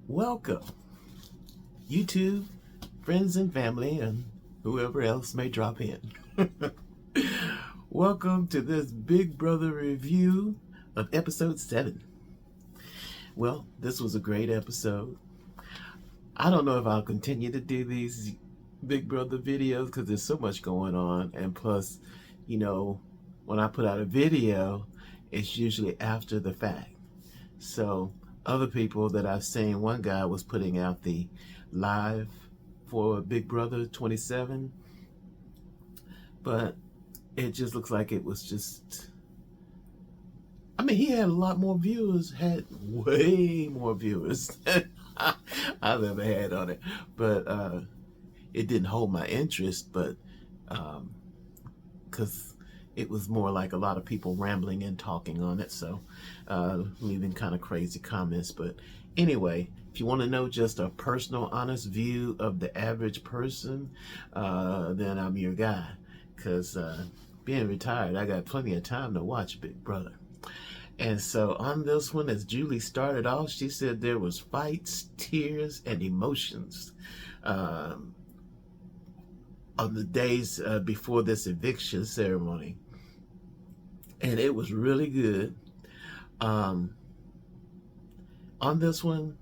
Welcome, YouTube, friends and family, and whoever else may drop in. Welcome to this Big Brother review of episode 7. Well, this was a great episode. I don't know if I'll continue to do these Big Brother videos because there's so much going on, and plus, when I put out a video, it's usually after the fact. So other people that I've seen, one guy was putting out the live for Big Brother 27, but it just looks like it was just, he had a lot more viewers, had way more viewers than I've ever had on it, but it didn't hold my interest, but because it was more like a lot of people rambling and talking on it, so leaving kind of crazy comments. But anyway, if you want to know just a personal, honest view of the average person, then I'm your guy, because being retired, I got plenty of time to watch Big Brother. And so on this one, as Julie started off, she said there was fights, tears, and emotions on the days before this eviction ceremony. And it was really good. On this one,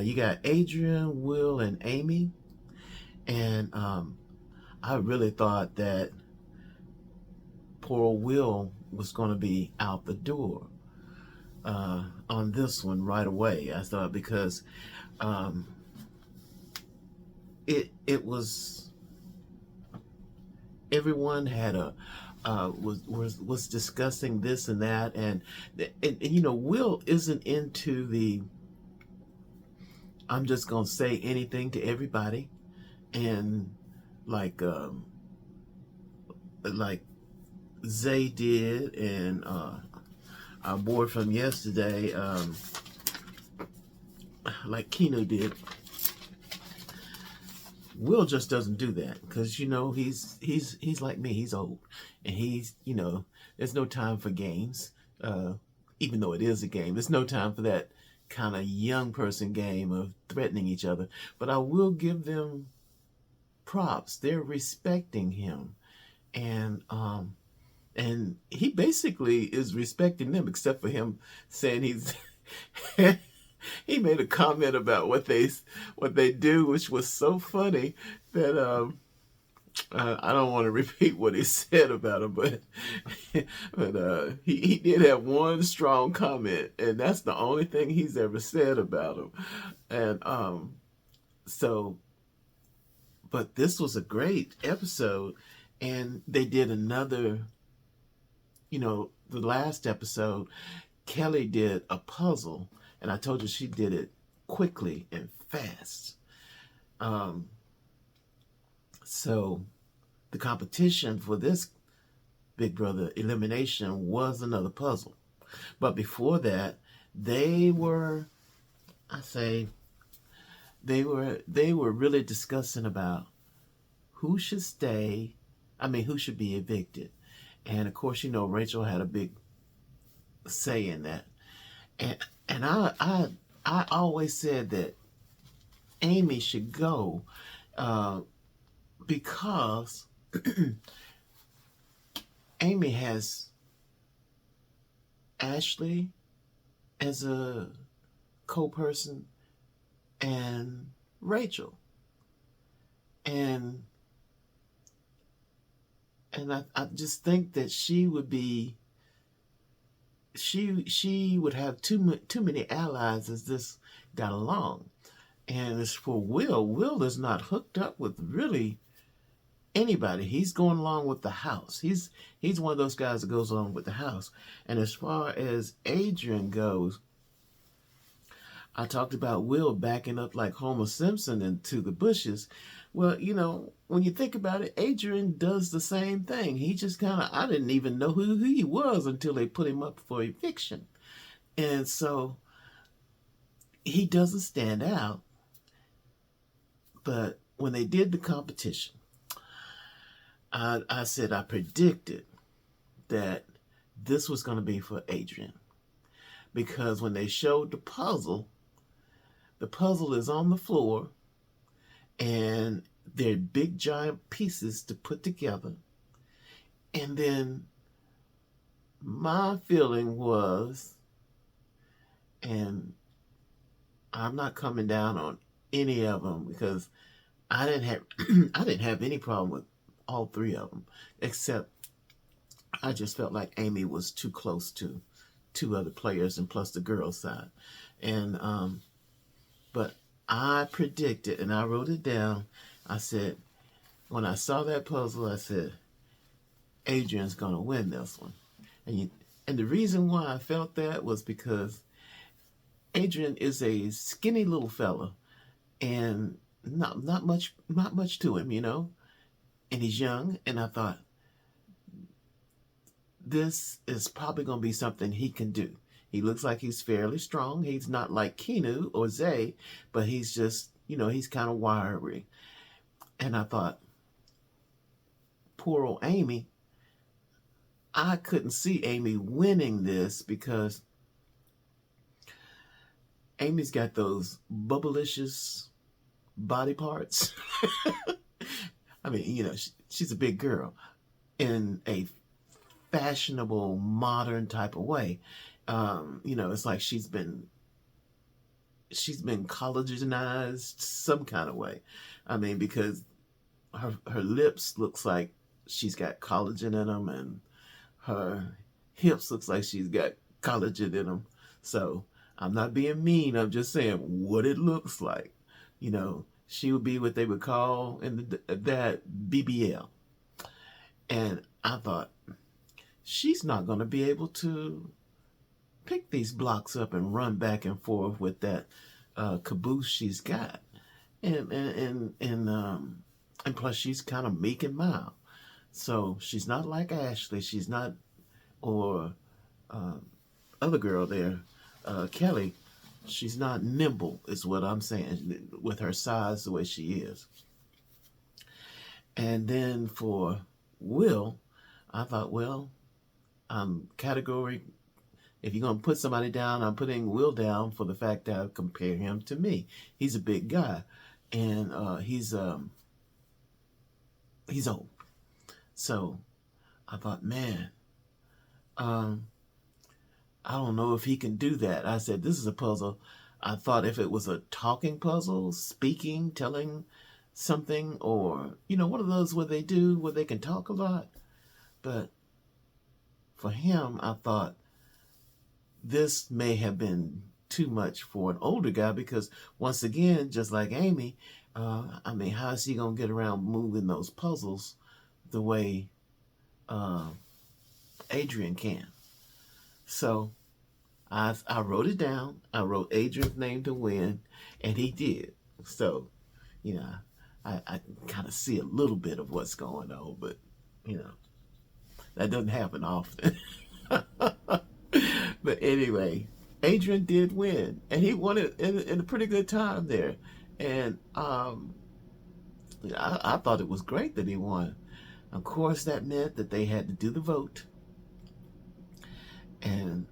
you got Adrian, Will, and Amy. And I really thought that poor Will was going to be out the door on this one right away. I thought, because it was, everyone had was discussing this and that, and Will isn't into the I'm just gonna say anything to everybody, and like Zay did, and our boy from yesterday, like Keno did. Will just doesn't do that, because he's like me. He's old, and there's no time for games. Even though it is a game, there's no time for that kind of young person game of threatening each other. But I will give them props. They're respecting him, and he basically is respecting them, except for him saying he's. He made a comment about what they do, which was so funny that I don't want to repeat what he said about him, but he did have one strong comment, and that's the only thing he's ever said about him. And but this was a great episode, and they did another. The last episode, Kelly did a puzzle. And I told you she did it quickly and fast. So the competition for this Big Brother elimination was another puzzle. But before that, they were really discussing about who should stay, who should be evicted. And of course, Rachel had a big say in that. And I always said that Amy should go because Amy has Ashley as a co-person and Rachel. And I just think that she would be. She would have too many allies as this got along. And as for Will is not hooked up with really anybody. He's going along with the house. He's one of those guys that goes along with the house. And as far as Adrian goes, I talked about Will backing up like Homer Simpson into the bushes. Well, when you think about it, Adrian does the same thing. He just I didn't even know who he was until they put him up for eviction. And so he doesn't stand out. But when they did the competition, I said I predicted that this was going to be for Adrian. Because when they showed the puzzle, the puzzle is on the floor, and they're big giant pieces to put together. And then my feeling was, and I'm not coming down on any of them because I didn't have I didn't have any problem with all three of them, except I just felt like Amy was too close to two other players, and plus the girls' side. And but I predicted, and I wrote it down. I said, when I saw that puzzle, I said, Adrian's gonna win this one. And the reason why I felt that was because Adrian is a skinny little fella, and not much to him, and he's young. And I thought, this is probably going to be something he can do. He looks like he's fairly strong. He's not like Keanu or Zay, but he's just, he's kind of wiry. And I thought, poor old Amy, I couldn't see Amy winning this because Amy's got those bubblicious body parts. I mean, she's a big girl in a fashionable, modern type of way. It's like she's been collagenized some kind of way. I mean, because her lips looks like she's got collagen in them, and her hips looks like she's got collagen in them. So I'm not being mean. I'm just saying what it looks like. She would be what they would call in that BBL. And I thought, she's not going to be able to pick these blocks up and run back and forth with that caboose she's got. And plus she's kind of meek and mild. So she's not like Ashley. She's not, or other girl there, Kelly. She's not nimble, is what I'm saying, with her size the way she is. And then for Will, I thought, well, if you're going to put somebody down, I'm putting Will down for the fact that I compare him to me. He's a big guy, and he's old. So I thought, man, I don't know if he can do that. I said, this is a puzzle. I thought if it was a talking puzzle, speaking, telling something, or, one of those where they can talk a lot. But for him, I thought this may have been too much for an older guy because, once again, just like Amy, I mean, how is he going to get around moving those puzzles the way Adrian can? So I wrote it down. I wrote Adrian's name to win, and he did. So, I kind of see a little bit of what's going on, but, that doesn't happen often. But anyway, Adrian did win, and he won it in a pretty good time there. And I thought it was great that he won. Of course, that meant that they had to do the vote. And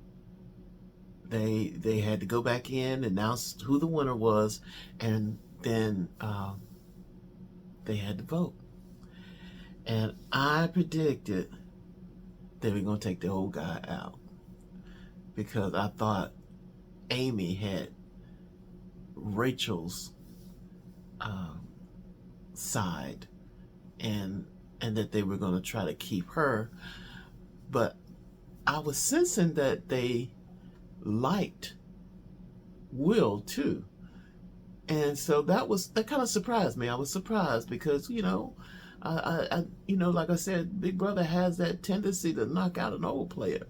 they had to go back in, announce who the winner was, and then they had to vote. And I predicted they were going to take the old guy out because I thought Amy had Rachel's side, and that they were going to try to keep her. But I was sensing that they liked Will too, and so that kind of surprised me. I was surprised because I like I said, Big Brother has that tendency to knock out an old player,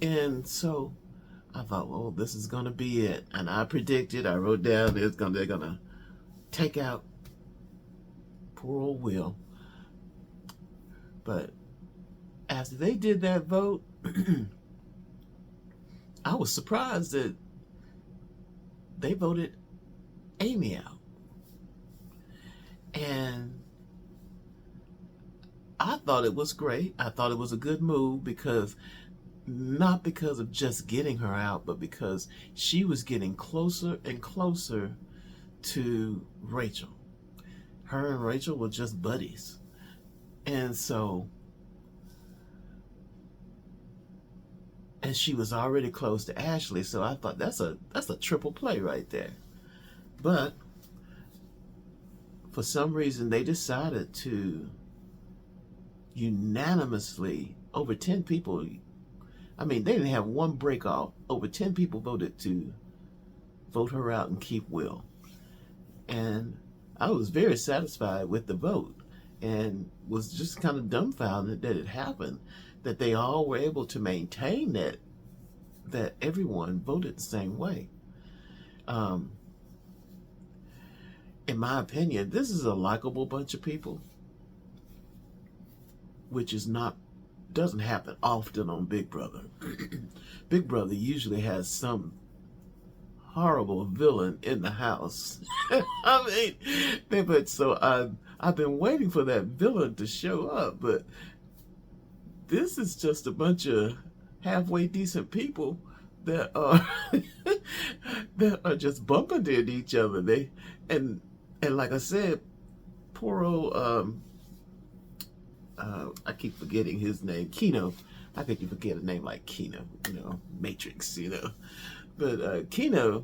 and so I thought, well, this is gonna be it. And I predicted, I wrote down, they're gonna take out poor old Will. But after they did that vote, I was surprised that they voted Amy out. And I thought it was great. I thought it was a good move because, not because of just getting her out, but because she was getting closer and closer to Rachel. Her and Rachel were just buddies. And so, and she was already close to Ashley, so I thought that's a triple play right there. But for some reason they decided to unanimously, over 10 people, I mean, they didn't have one break off. Over 10 people voted to vote her out and keep Will. And I was very satisfied with the vote and was just kind of dumbfounded that it happened, that they all were able to maintain that everyone voted the same way. In my opinion, this is a likable bunch of people, which doesn't happen often on Big Brother. Big Brother usually has some horrible villain in the house. I mean, but so I've been waiting for that villain to show up, but this is just a bunch of halfway decent people that are that are just bumping into each other. And like I said, poor old I keep forgetting his name, Keno. How could you forget a name like Keno? You know, Matrix. You know, but Keno,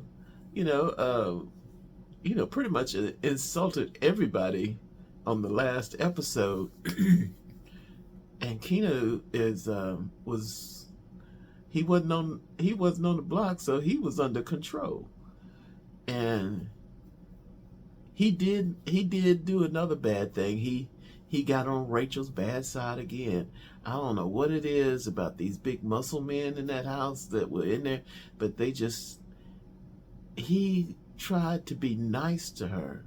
pretty much insulted everybody on the last episode. And Keno he wasn't on the block, so he was under control. And he did do another bad thing. He got on Rachel's bad side again. I don't know what it is about these big muscle men in that house that were in there, but he tried to be nice to her.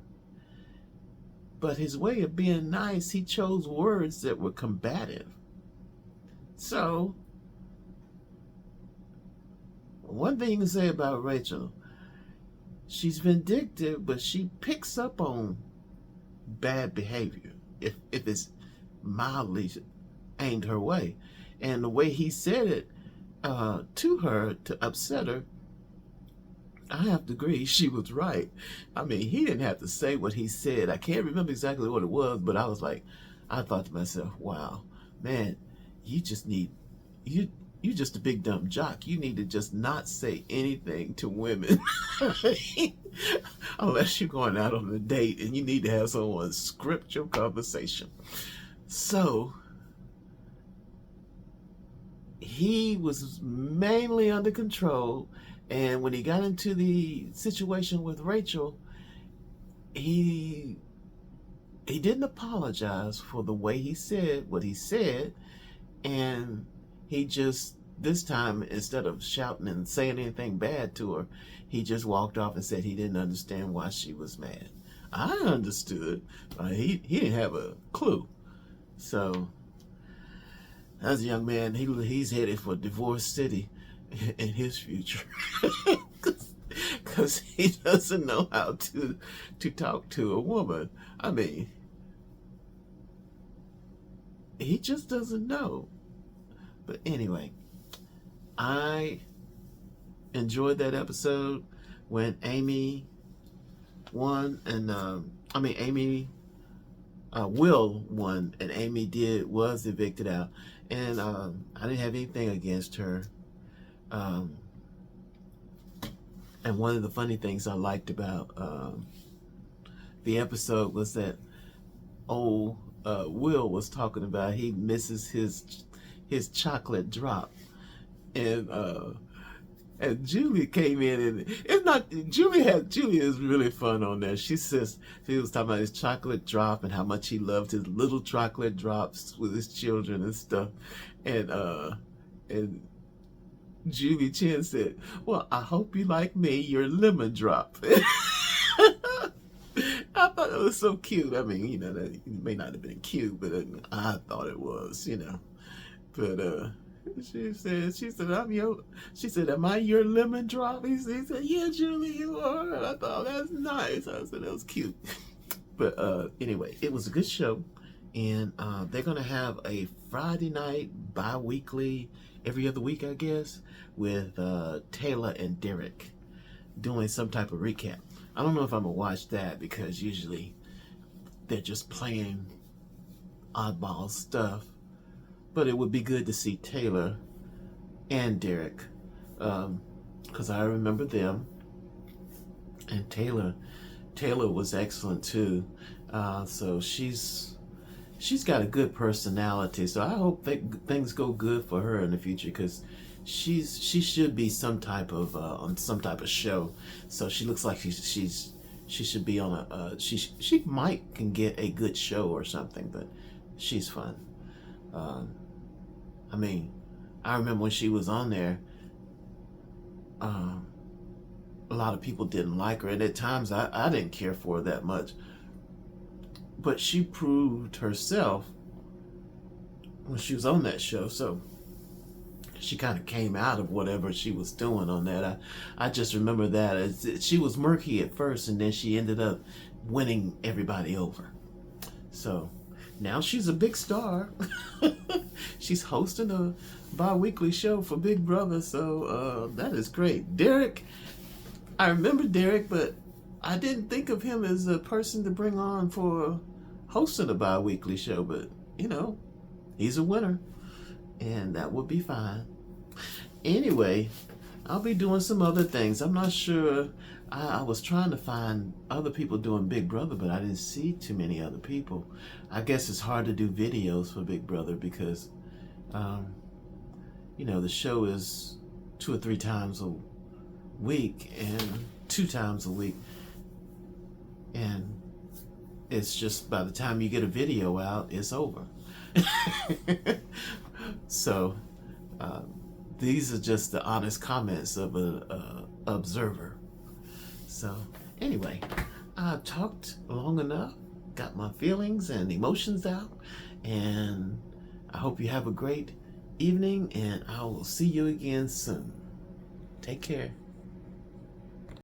But his way of being nice, he chose words that were combative. So, one thing you can say about Rachel, she's vindictive, but she picks up on bad behavior if it's mildly aimed her way. And the way he said it to her to upset her, I have to agree, she was right. I mean, he didn't have to say what he said. I can't remember exactly what it was, but I thought to myself, wow, man, you're just a big dumb jock. You need to just not say anything to women unless you're going out on a date and you need to have someone script your conversation. So he was mainly under control. And when he got into the situation with Rachel, he didn't apologize for the way he said what he said. And he just, this time, instead of shouting and saying anything bad to her, he just walked off and said he didn't understand why she was mad. I understood. He didn't have a clue. So, as a young man, he's headed for Divorce City in his future. Because he doesn't know how to talk to a woman. I mean, he just doesn't know. But anyway, I enjoyed that episode when Amy won, and Will won, and Amy was evicted out, and I didn't have anything against her. And one of the funny things I liked about the episode was that old Will was talking about he misses his chocolate drop, and Julie came in, and it's not Julie is really fun on there. She was talking about his chocolate drop and how much he loved his little chocolate drops with his children and stuff, and Julie Chen said, "Well, I hope you like me, your lemon drop." I thought it was so cute. I mean, that it may not have been cute, but I thought it was, But she said, "Am I your lemon drop?" He said, "Yeah, Julie, you are." And I thought, that's nice. I said, that was cute. But anyway, it was a good show. And they're going to have a Friday night, bi-weekly, every other week, I guess, with Taylor and Derek doing some type of recap. I don't know if I'm gonna watch that because usually they're just playing oddball stuff. But it would be good to see Taylor and Derek, because I remember them. And Taylor was excellent too. So she's got a good personality. So I hope that things go good for her in the future because she should be some type of on some type of show. So she looks like she should be on a she might can get a good show or something. But she's fun. I mean, I remember when she was on there. A lot of people didn't like her, and at times I didn't care for her that much. But she proved herself when she was on that show, so she kind of came out of whatever she was doing on that. I just remember that as she was murky at first, and then she ended up winning everybody over. So now she's a big star. She's hosting a bi-weekly show for Big Brother, so that is great. Derek, I remember Derek, but I didn't think of him as a person to bring on for hosting a bi-weekly show, but you know, he's a winner, and that would be fine. Anyway, I'll be doing some other things. I'm not sure. I was trying to find other people doing Big Brother, but I didn't see too many other people. I guess it's hard to do videos for Big Brother because, you know, the show is 2 or 3 times a week and 2 times a week. And it's just by the time you get a video out, it's over. So these are just the honest comments of a observer. So anyway, I've talked long enough, got my feelings and emotions out, and I hope you have a great evening, and I will see you again soon. Take care.